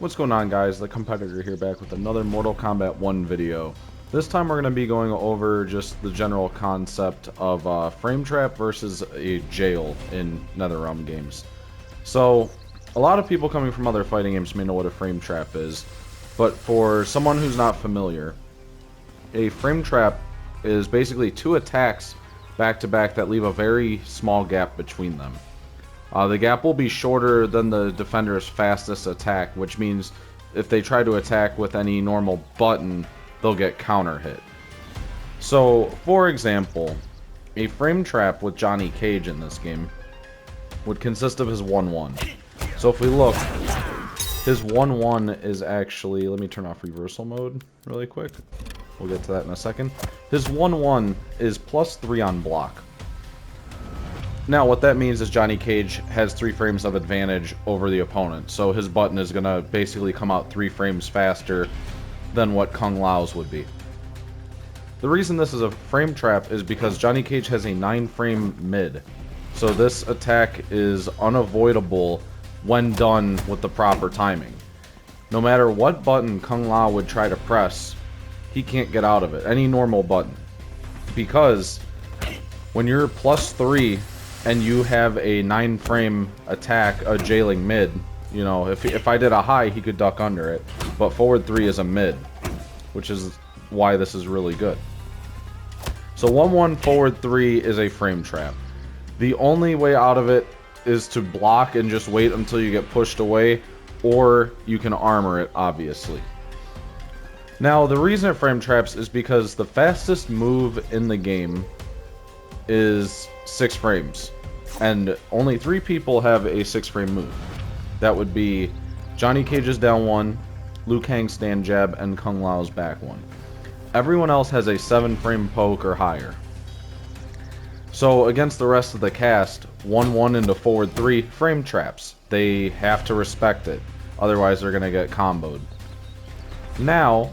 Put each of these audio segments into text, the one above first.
What's going on, guys? The Kompetitor here, back with another Mortal Kombat 1 video. This time we're going to be going over just the general concept of frame trap versus a jail in NetherRealm games. So, a lot of people coming from other fighting games may know what a frame trap is, but for someone who's not familiar, a frame trap is basically two attacks back to back that leave a very small gap between them. The gap will be shorter than the defender's fastest attack, which means if they try to attack with any normal button, they'll get counter hit. So, for example, a frame trap with Johnny Cage in this game would consist of his 1-1. So if we look, his 1-1 is actually, let me turn off reversal mode really quick. We'll get to that in a second. His 1-1 is +3 on block. Now, what that means is Johnny Cage has 3 frames of advantage over the opponent, so his button is going to basically come out 3 frames faster than what Kung Lao's would be. The reason this is a frame trap is because Johnny Cage has a 9-frame mid, so this attack is unavoidable when done with the proper timing. No matter what button Kung Lao would try to press, he can't get out of it, any normal button, because when you're +3 and you have a 9-frame attack, a jailing mid, you know, if I did a high, he could duck under it, but forward 3 is a mid, which is why this is really good. So 1-1 forward 3 is a frame trap. The only way out of it is to block and just wait until you get pushed away, or you can armor it, obviously. Now, the reason it frame traps is because the fastest move in the game is 6 frames, and only 3 people have a 6-frame move. That would be Johnny Cage's down 1, Liu Kang's stand jab, and Kung Lao's back 1. Everyone else has a 7-frame poke or higher. So against the rest of the cast, 1-1 into forward 3 frame traps. They have to respect it, otherwise they're gonna get comboed. Now,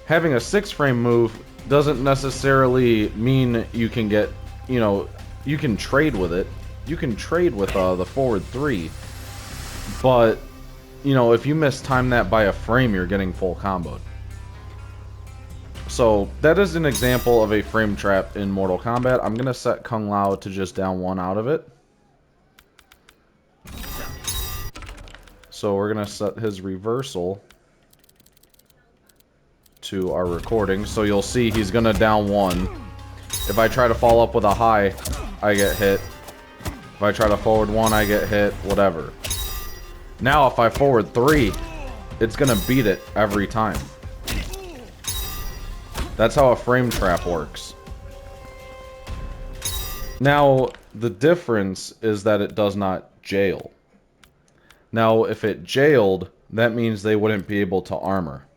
having a 6-frame move doesn't necessarily mean you can get, you know, you can trade with it. You can trade with the forward 3, but, you know, if you mistime that by a frame, you're getting full comboed. So, that is an example of a frame trap in Mortal Kombat. I'm going to set Kung Lao to just down 1 out of it. So, we're going to set his reversal to our recording, so you'll see he's gonna down 1. If I try to follow up with a high, I get hit. If I try to forward 1, I get hit, whatever. Now if I forward 3, it's gonna beat it every time. That's how a frame trap works. Now, the difference is that it does not jail. Now, if it jailed, that means they wouldn't be able to armor.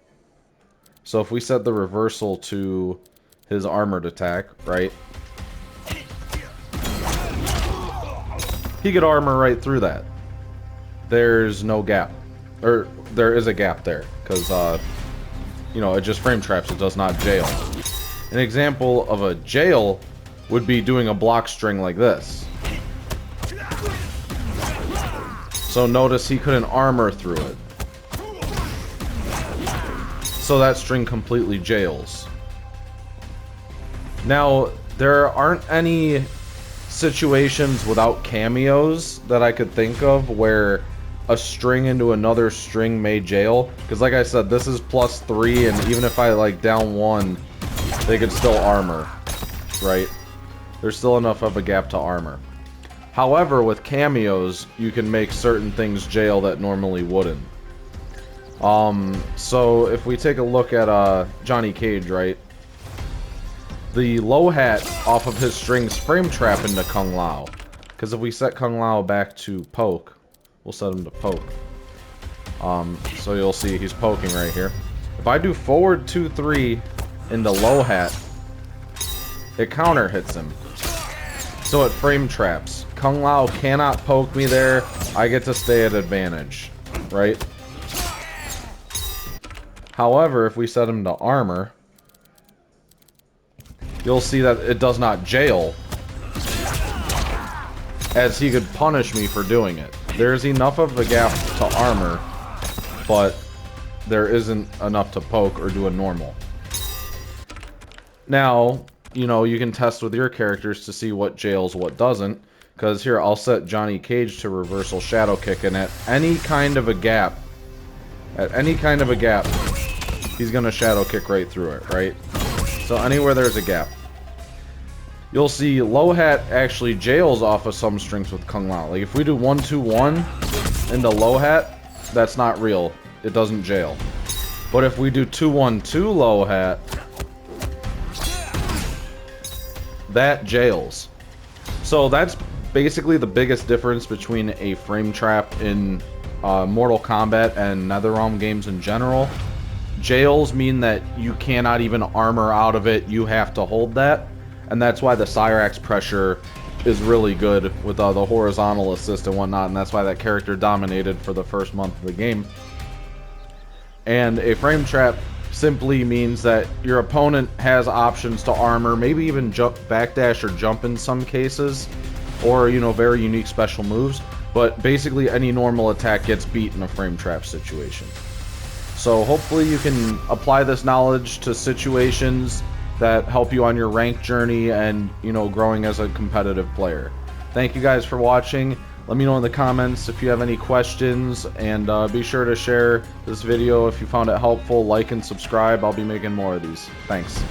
So if we set the reversal to his armored attack, right? He could armor right through that. There's no gap. Or, there is a gap there. Because, you know, it just frame traps, it does not jail. An example of a jail would be doing a block string like this. So notice he couldn't armor through it. So that string completely jails. Now, there aren't any situations without cameos that I could think of where a string into another string may jail. Because like I said, this is +3, and even if I like down 1, they could still armor, right? There's still enough of a gap to armor. However, with cameos, you can make certain things jail that normally wouldn't. So if we take a look at Johnny Cage, right? The low hat off of his strings frame trap into Kung Lao. Because if we set Kung Lao back to poke, we'll set him to poke. So you'll see he's poking right here. If I do forward 2-3 into low hat, it counter hits him. So it frame traps. Kung Lao cannot poke me there. I get to stay at advantage, right? However, if we set him to armor, you'll see that it does not jail, as he could punish me for doing it. There's enough of a gap to armor but there isn't enough to poke or do a normal. Now, you know, you can test with your characters to see what jails, what doesn't. Because here, I'll set Johnny Cage to reversal shadow kick, and at any kind of a gap, he's gonna shadow kick right through it, right? So anywhere there's a gap. You'll see low hat actually jails off of some strings with Kung Lao. Like if we do 1-2-1 into low hat, that's not real. It doesn't jail. But if we do 2-1-2 low hat, that jails. So that's basically the biggest difference between a frame trap in Mortal Kombat and NetherRealm games in general. Jails mean that you cannot even armor out of it, you have to hold that. And that's why the Cyrax pressure is really good with the horizontal assist and whatnot, and that's why that character dominated for the first month of the game. And a frame trap simply means that your opponent has options to armor, maybe even jump, backdash, or jump in some cases, or, you know, very unique special moves, but basically any normal attack gets beat in a frame trap situation. So hopefully you can apply this knowledge to situations that help you on your rank journey and, you know, growing as a competitive player. Thank you guys for watching. Let me know in the comments if you have any questions, and be sure to share this video if you found it helpful. Like and subscribe. I'll be making more of these. Thanks.